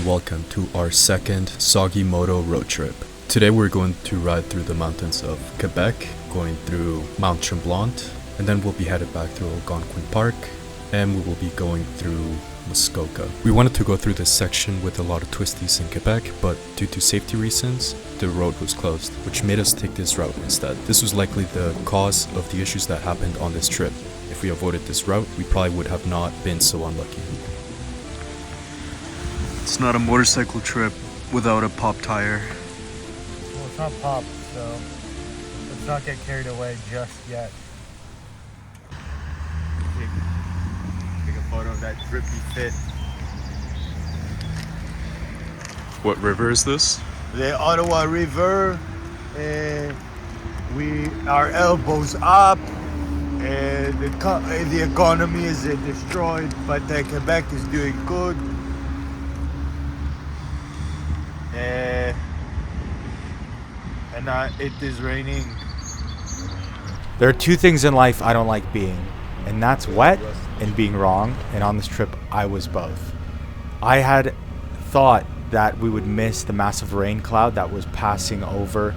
welcome to our second Soggy Moto road trip. Today we're going to ride through the mountains of Quebec, going through Mount Tremblant, and then we'll be headed back through Algonquin Park, and we will be going through Muskoka. We wanted to go through this section with a lot of twisties in Quebec, but due to safety reasons, the road was closed, which made us take this route instead. This was likely the cause of the issues that happened on this trip. If we avoided this route, we probably would have not been so unlucky. It's not a motorcycle trip without a pop tire. Well, it's not popped, so let's not get carried away just yet. Take a photo of that drippy fit. What river is this? The Ottawa River. We our elbows up. The economy is destroyed, but Quebec is doing good. And it is raining. There are two things in life I don't like being, and that's wet and being wrong, and on this trip I was both. I had thought that we would miss the massive rain cloud that was passing over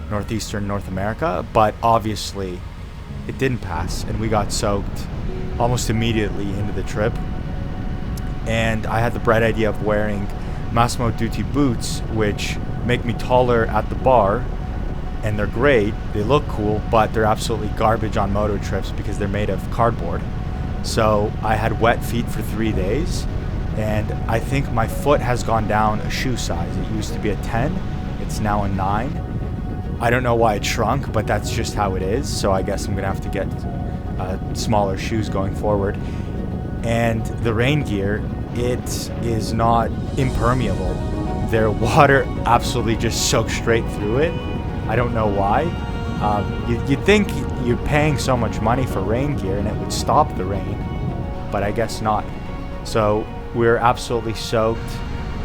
northeastern North America, but obviously it didn't pass, and we got soaked almost immediately into the trip. And I had the bright idea of wearing Massimo Dutti boots, which make me taller at the bar, and they're great, they look cool, but they're absolutely garbage on moto trips because they're made of cardboard. So I had wet feet for 3 days, and I think my foot has gone down a shoe size. It used to be a 10, it's now a 9. I don't know why it shrunk, but that's just how it is, so I guess I'm gonna have to get smaller shoes going forward. And the rain gear, it is not impermeable. Their water absolutely just soaks straight through it. I don't know why. You'd think you're paying so much money for rain gear and it would stop the rain, but I guess not. So we're absolutely soaked,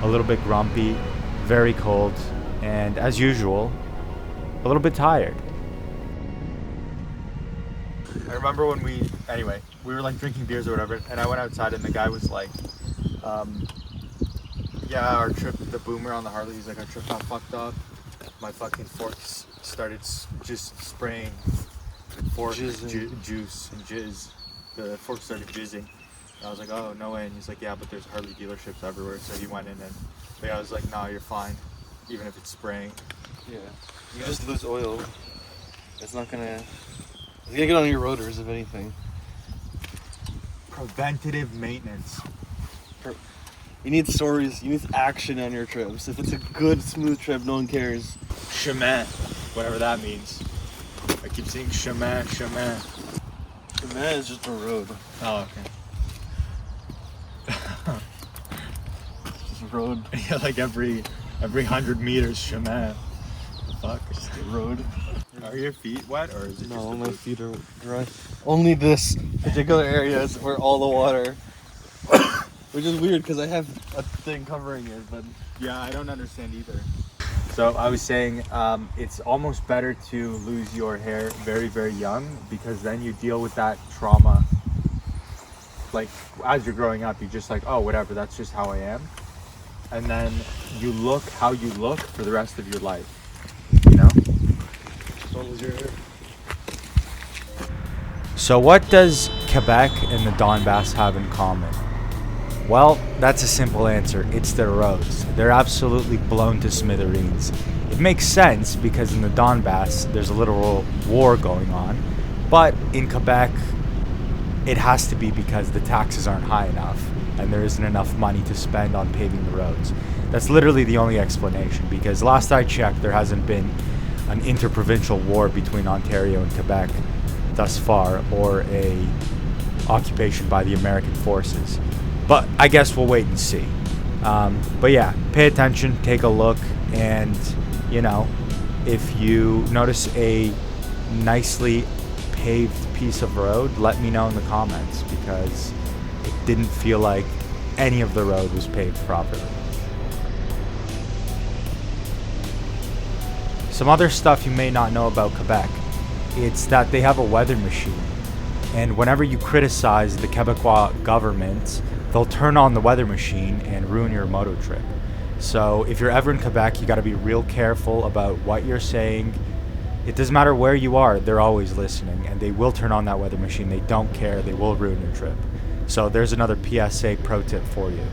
a little bit grumpy, very cold, and as usual, a little bit tired. I remember when we were like drinking beers or whatever, and I went outside and the guy was like, yeah, our trip, the boomer on the Harley, he's like, our trip got fucked up. My fucking forks started just spraying juice and jizz. The fork started jizzing. And I was like, oh, no way. And he's like, yeah, but there's Harley dealerships everywhere. So he went in and I was like, no, you're fine, even if it's spraying. Yeah, you just lose oil. It's not gonna. It's gonna get on your rotors, if anything. Preventative maintenance. You need stories. You need action on your trips. If it's a good, smooth trip, no one cares. Chemin, whatever that means. I keep saying chemin. Chemin is just a road. Oh, okay. Just a road. Yeah, like every 100 meters, chemin. Fuck, Just a road. Are your feet wet or is it No, just the my boots? feet are dry. Only this particular area is where all the water. Which is weird because I have a thing covering it, but Yeah, I don't understand either. So I was saying it's almost better to lose your hair very, very young because then you deal with that trauma. Like as you're growing up, you're just like, oh, whatever, that's just how I am. And then you look how you look for the rest of your life, you know? don't lose your hair. So what does Quebec and the Donbass have in common? Well, that's a simple answer. It's their roads. They're absolutely blown to smithereens. It makes sense because in the Donbass, there's a literal war going on. But in Quebec, it has to be because the taxes aren't high enough and there isn't enough money to spend on paving the roads. That's literally the only explanation because last I checked, there hasn't been an interprovincial war between Ontario and Quebec thus far, or a occupation by the American forces. But I guess we'll wait and see. But yeah, pay attention, take a look, and you know, if you notice a nicely paved piece of road, let me know in the comments because it didn't feel like any of the road was paved properly. Some other stuff you may not know about Quebec. It's that they have a weather machine. And whenever you criticize the Quebecois government, they'll turn on the weather machine and ruin your moto trip. So if you're ever in Quebec, you got to be real careful about what you're saying. It doesn't matter where you are, they're always listening, and they will turn on that weather machine. They don't care. They will ruin your trip. So there's another PSA pro tip for you.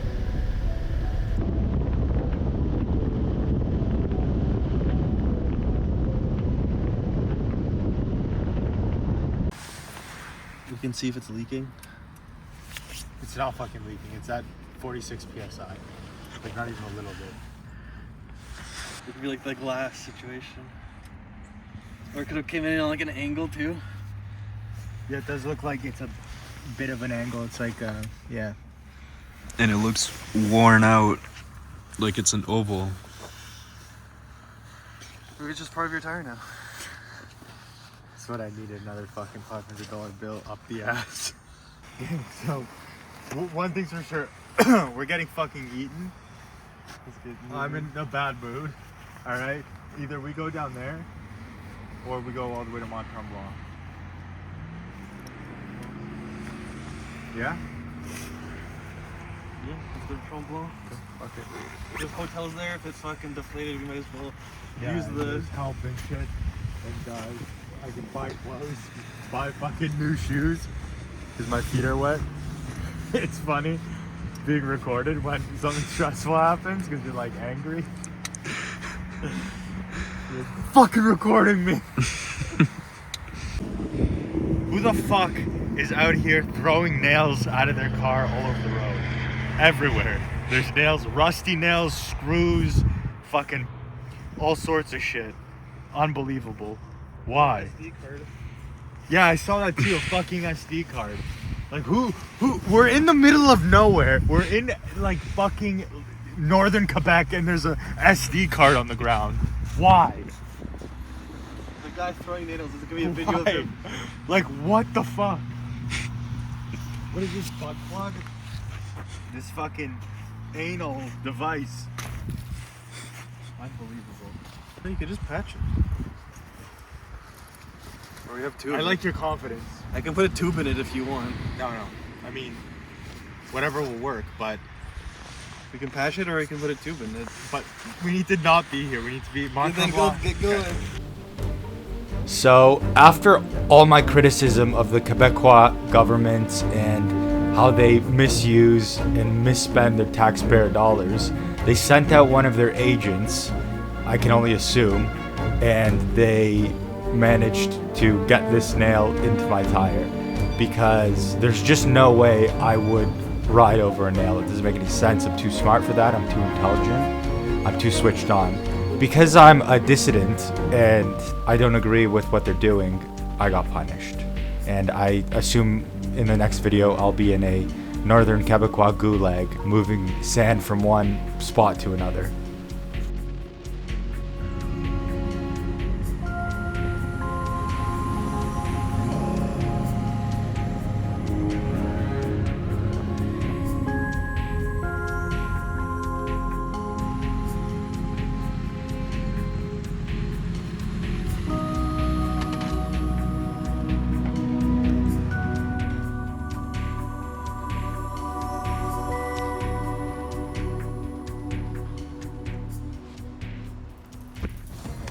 We can see if it's leaking. It's not fucking leaking. It's at 46 psi. Like not even a little bit. It could be like the glass situation. Or it could have came in on like an angle too. Yeah, it does look like it's a bit of an angle. It's like, yeah. And it looks worn out, like it's an oval. Maybe it's just part of your tire now. That's what I needed, another fucking $500 bill up the ass. So, one thing's for sure, we're getting fucking eaten. I'm in a bad mood, alright? Either we go down there, or we go all the way to Mont-Tremblant. Yeah? Yeah, let's go to Tremblant. Fuck it. There's hotels there. If it's fucking deflated, we might as well Yeah, use the. there's help and shit. And I can buy clothes, buy fucking new shoes, because my feet are wet. It's funny being recorded when something stressful happens, because you're like angry. You're fucking recording me. Who the fuck is out here throwing nails out of their car all over the road? Everywhere. There's nails, rusty nails, screws, fucking all sorts of shit. Unbelievable. Why? SD card. Yeah, I saw that too, a fucking SD card. Like who, we're in the middle of nowhere. We're in like fucking northern Quebec and there's a SD card on the ground. Why? The guy throwing needles. Is it gonna be a video of Why? him? Like what the fuck? What is this butt plug? This fucking anal device. Unbelievable. You could just patch it. Or we have two. I like your confidence. I can put a tube in it if you want. No. I mean, whatever will work, but We can patch it, or I can put a tube in it. we need to not be here. We need to be Then Mont-Tremblant. get going. So after all my criticism of the Quebecois government and how they misuse and misspend their taxpayer dollars, they sent out one of their agents, I can only assume, and they managed to get this nail into my tire, because there's just no way I would ride over a nail. It doesn't make any sense. I'm too smart for that. I'm too intelligent. I'm too switched on. Because I'm a dissident and I don't agree with what they're doing, I got punished. And I assume in the next video I'll be in a northern Quebecois gulag, moving sand from one spot to another.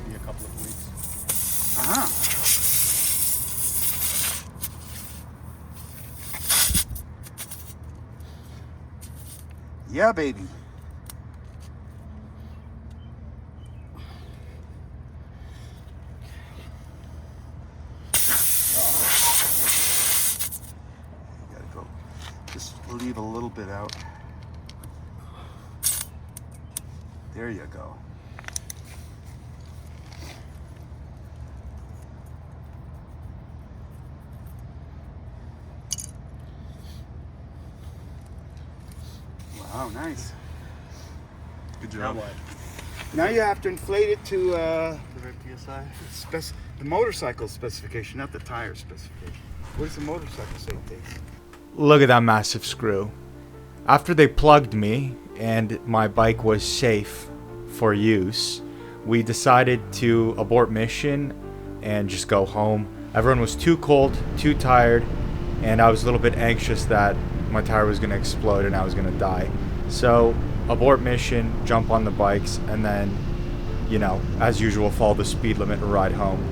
Maybe a couple of weeks. Yeah, baby. Gotta go. Just leave a little bit out. There you go. Wow, nice. Good job. Now you have to inflate it to The right PSI. the motorcycle specification, not the tire specification. What does the motorcycle say it takes? Look at that massive screw. After they plugged me and my bike was safe for use, we decided to abort mission and just go home. Everyone was too cold, too tired, and I was a little bit anxious that my tire was going to explode and I was going to die. So abort mission, jump on the bikes, and then, you know, as usual, follow the speed limit and ride home.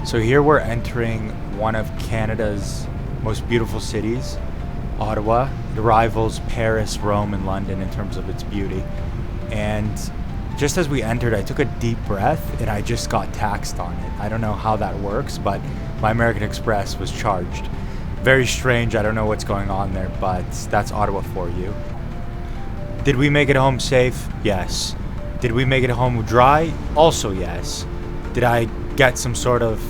So here we're entering one of Canada's most beautiful cities, Ottawa. It rivals Paris, Rome, and London in terms of its beauty. And just as we entered, I took a deep breath and I just got taxed on it. I don't know how that works, but my American Express was charged. Very strange. I don't know what's going on there, but that's Ottawa for you. Did we make it home safe? Yes. Did we make it home dry? Also yes. Did I get some sort of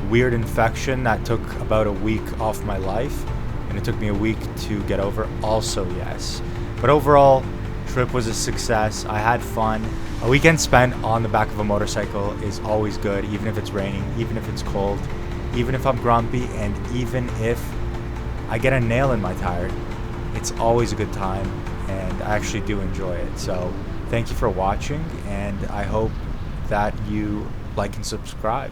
weird infection that took about a week off my life and it took me a week to get over? Also yes. But overall, trip was a success. I had fun. A weekend spent on the back of a motorcycle is always good, even if it's raining, even if it's cold, even if I'm grumpy, and even if I get a nail in my tire. It's always a good time, and I actually do enjoy it. So thank you for watching, and I hope that you like and subscribe.